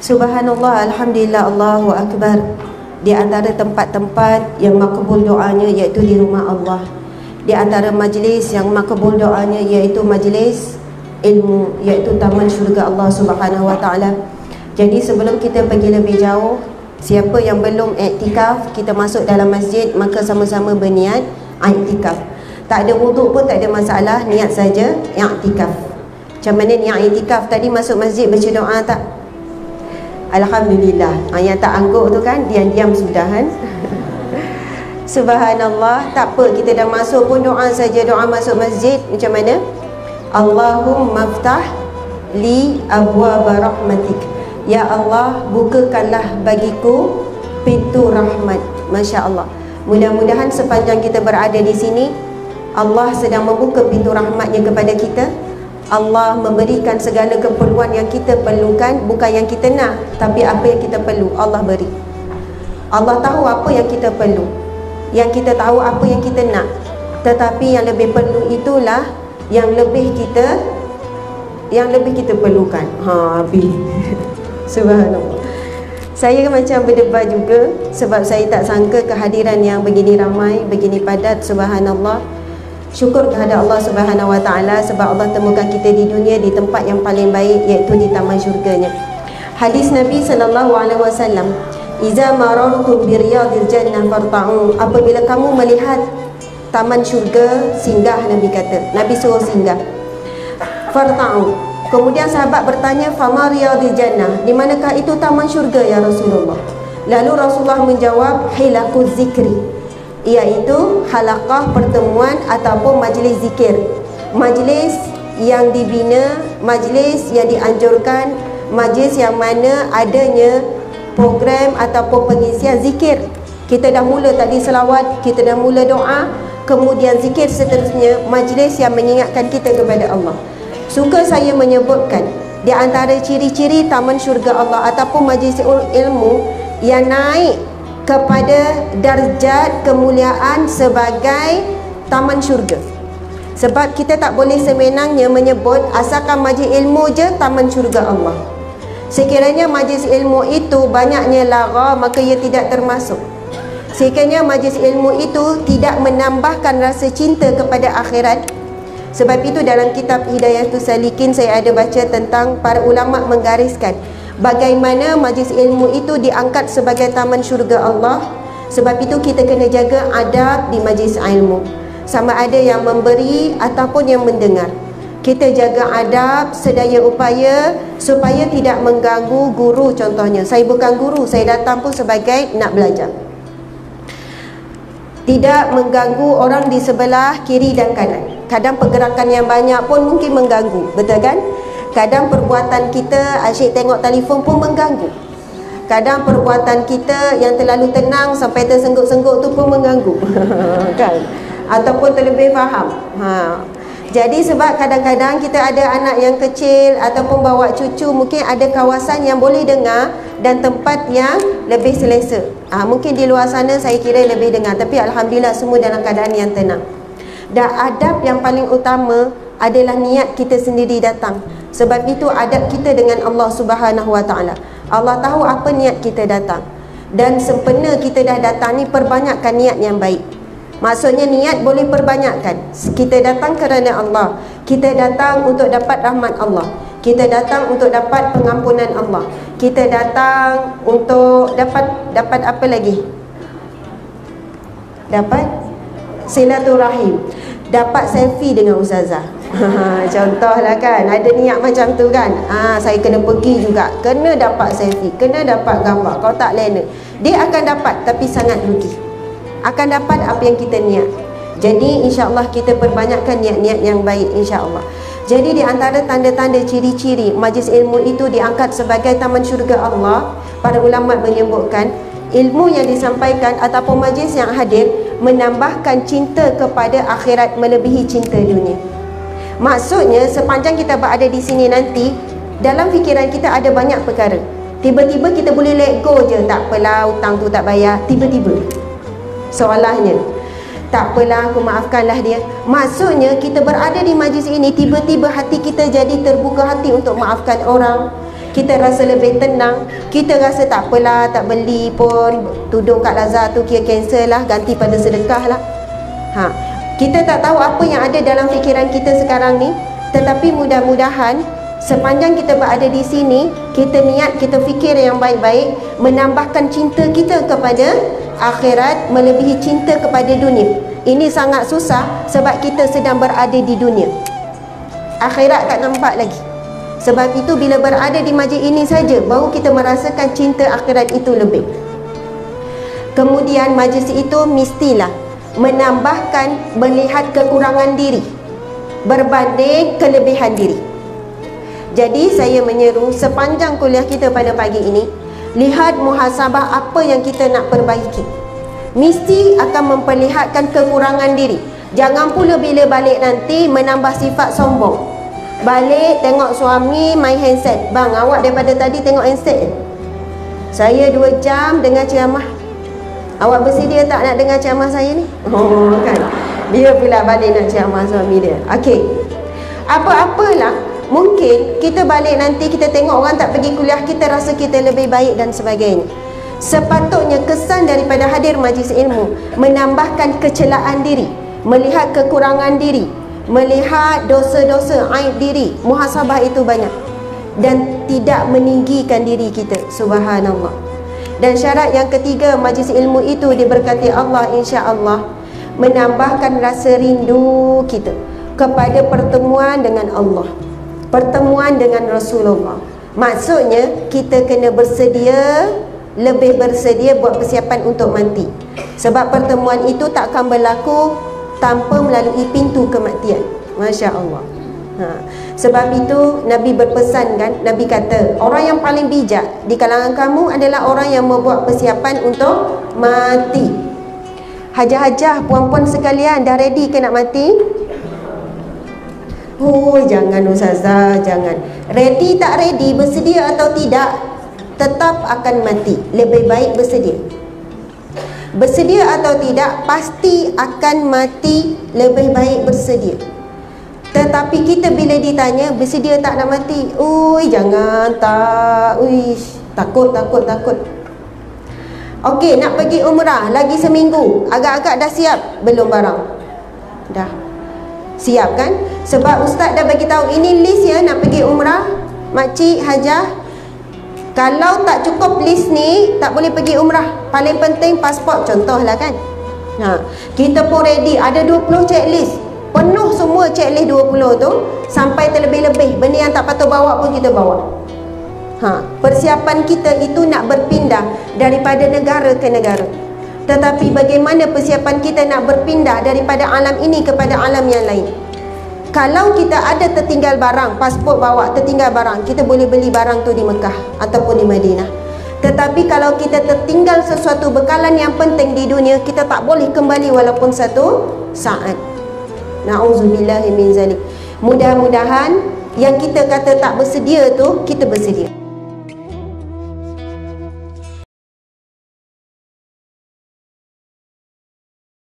Subhanallah, Alhamdulillah, Allahu Akbar. Di antara tempat-tempat yang makbul doanya iaitu di rumah Allah. Di antara majlis yang makbul doanya iaitu majlis ilmu, iaitu taman syurga Allah Subhanahu Wa Taala. Jadi sebelum kita pergi lebih jauh, siapa yang belum iktikaf, kita masuk dalam masjid, maka sama-sama berniat iktikaf. Tak ada wuduk pun tak ada masalah, niat saja iktikaf. Macam mana niat iktikaf tadi? Masuk masjid baca doa tak? Alhamdulillah. Yang tak angguk tu kan diam-diam sudah kan. Subhanallah. Tak apa, kita dah masuk pun doa saja. Doa masuk masjid macam mana? Allahumma ftah li abwaaba rahmatik. Ya Allah, bukakanlah bagiku pintu rahmat. Masya Allah. Mudah-mudahan sepanjang kita berada di sini, Allah sedang membuka pintu rahmatnya kepada kita. Allah memberikan segala keperluan yang kita perlukan. Bukan yang kita nak, tapi apa yang kita perlu Allah beri. Allah tahu apa yang kita perlu, yang kita tahu apa yang kita nak. Tetapi yang lebih perlu itulah yang lebih kita perlukan. Habis. Subhanallah. Saya macam berdebar juga, sebab saya tak sangka kehadiran yang begini ramai, begini padat. Subhanallah. Syukur kepada Allah Subhanahu Wa Taala sebab Allah temukan kita di dunia di tempat yang paling baik, iaitu di taman syurganya. Hadis Nabi sallallahu alaihi wasallam, "Iza marartum bi riyadil jannah farta'u." Apabila kamu melihat taman syurga, singgah. Nabi kata, Nabi suruh singgah. Farta'u. Kemudian sahabat bertanya, "Fama riyadil jannah?" Di manakah itu taman syurga ya Rasulullah? Lalu Rasulullah menjawab, "Hilaquz zikri." Iaitu halaqah pertemuan ataupun majlis zikir. Majlis yang dibina, majlis yang dianjurkan, majlis yang mana adanya program ataupun pengisian zikir. Kita dah mula tadi selawat, kita dah mula doa, kemudian zikir seterusnya, majlis yang mengingatkan kita kepada Allah. Suka saya menyebutkan di antara ciri-ciri taman syurga Allah ataupun majlis ilmu yang naik kepada darjat kemuliaan sebagai taman syurga. Sebab kita tak boleh semenangnya menyebut asalkan majlis ilmu je taman syurga Allah. Sekiranya majlis ilmu itu banyaknya lara, maka ia tidak termasuk. Sekiranya majlis ilmu itu tidak menambahkan rasa cinta kepada akhirat. Sebab itu dalam kitab Hidayatus Salikin saya ada baca tentang para ulama menggariskan bagaimana majlis ilmu itu diangkat sebagai taman syurga Allah. Sebab itu kita kena jaga adab di majlis ilmu, sama ada yang memberi ataupun yang mendengar. Kita jaga adab sedaya upaya supaya tidak mengganggu guru. Contohnya, saya bukan guru, saya datang pun sebagai nak belajar. Tidak mengganggu orang di sebelah kiri dan kanan. Kadang pergerakan yang banyak pun mungkin mengganggu, betul kan? Kadang perbuatan kita, asyik tengok telefon pun mengganggu. Kadang perbuatan kita yang terlalu tenang sampai tersengguk-sengguk tu pun mengganggu. Kan? Ataupun terlebih faham. Jadi sebab kadang-kadang kita ada anak yang kecil ataupun bawa cucu, mungkin ada kawasan yang boleh dengar dan tempat yang lebih selesa. Mungkin di luar sana saya kira lebih dengar, tapi Alhamdulillah semua dalam keadaan yang tenang. Dan adab yang paling utama adalah niat kita sendiri datang. Sebab itu adab kita dengan Allah Subhanahu Wa Taala. Allah tahu apa niat kita datang. Dan sempena kita dah datang ni, perbanyakkan niat yang baik. Maksudnya niat boleh perbanyakkan. Kita datang kerana Allah. Kita datang untuk dapat rahmat Allah. Kita datang untuk dapat pengampunan Allah. Kita datang untuk dapat apa lagi? Dapat silaturahim. Dapat selfie dengan ustazah. Contohlah kan, ada niat macam tu kan. Saya kena pergi juga, kena dapat selfie, kena dapat gambar. Kalau tak lena, dia akan dapat tapi sangat rugi. Akan dapat apa yang kita niat. Jadi insya-Allah kita perbanyakkan niat-niat yang baik, insya-Allah. Jadi di antara tanda-tanda ciri-ciri majlis ilmu itu diangkat sebagai taman syurga Allah, para ulama menyebutkan ilmu yang disampaikan ataupun majlis yang hadir menambahkan cinta kepada akhirat melebihi cinta dunia. Maksudnya sepanjang kita berada di sini nanti, dalam fikiran kita ada banyak perkara. Tiba-tiba kita boleh let go je. Tak apalah, hutang tu tak bayar. Tiba-tiba seolahnya, tak apalah, aku maafkanlah dia. Maksudnya kita berada di majlis ini, tiba-tiba hati kita jadi terbuka hati untuk maafkan orang. kita rasa lebih tenang, kita rasa tak apalah, tak beli pun tudung kat Lazar tu kira cancel lah, ganti pada sedekah lah. Kita tak tahu apa yang ada dalam fikiran kita sekarang ni, tetapi mudah-mudahan sepanjang kita berada di sini, kita niat, kita fikir yang baik-baik, menambahkan cinta kita kepada akhirat melebihi cinta kepada dunia. Ini sangat susah sebab kita sedang berada di dunia, akhirat tak nampak lagi. Sebab itu bila berada di majlis ini saja baru kita merasakan cinta akhirat itu lebih. Kemudian majlis itu mestilah menambahkan melihat kekurangan diri berbanding kelebihan diri. Jadi saya menyeru sepanjang kuliah kita pada pagi ini, lihat muhasabah apa yang kita nak perbaiki. Mesti akan memperlihatkan kekurangan diri. Jangan pula bila balik nanti menambah sifat sombong. Balik tengok suami main handset. Bang, awak daripada tadi tengok handset. Saya 2 jam dengar ceramah. Awak bersedia tak nak dengar ceramah saya ni? Oh kan. Dia pula balik nak ceramah suami dia. Okey. Apa-apalah, mungkin kita balik nanti kita tengok orang tak pergi kuliah, kita rasa kita lebih baik dan sebagainya. Sepatutnya kesan daripada hadir majlis ilmu menambahkan kecelaan diri, melihat kekurangan diri, melihat dosa-dosa, aib diri. Muhasabah itu banyak dan tidak meninggikan diri kita. Subhanallah. Dan syarat yang ketiga, majlis ilmu itu diberkati Allah insya-Allah, menambahkan rasa rindu kita kepada pertemuan dengan Allah, pertemuan dengan Rasulullah. Maksudnya kita kena bersedia, lebih bersedia buat persiapan untuk mati. Sebab pertemuan itu tak akan berlaku tanpa melalui pintu kematian. Masya Allah. Sebab itu Nabi berpesan kan, Nabi kata orang yang paling bijak di kalangan kamu adalah orang yang membuat persiapan untuk mati. Hajah-hajah, puan-puan sekalian, dah ready ke nak mati? Oh, jangan Ustazah, jangan. Ready tak ready, bersedia atau tidak, tetap akan mati. Lebih baik bersedia. Bersedia atau tidak, pasti akan mati. Lebih baik bersedia. Tetapi kita bila ditanya bersedia tak nak mati, ui jangan, tak, ui takut. Okey, nak pergi umrah lagi seminggu, agak-agak dah siap belum barang? Dah siap kan? Sebab ustaz dah bagi tahu ini list ya, nak pergi umrah, makcik, hajah. Kalau tak cukup list ni, tak boleh pergi umrah. Paling penting pasport, contohlah kan. Kita pun ready, ada 20 checklist, penuh semua checklist 20 tu, sampai terlebih-lebih benda yang tak patut bawa pun kita bawa. Persiapan kita itu nak berpindah daripada negara ke negara. Tetapi bagaimana persiapan kita nak berpindah daripada alam ini kepada alam yang lain? Kalau kita ada tertinggal barang, pasport bawa, tertinggal barang, kita boleh beli barang tu di Mekah ataupun di Madinah. Tetapi kalau kita tertinggal sesuatu bekalan yang penting di dunia, kita tak boleh kembali walaupun satu saat. Na'udzubillahi min zalik. Mudah-mudahan yang kita kata tak bersedia tu, kita bersedia.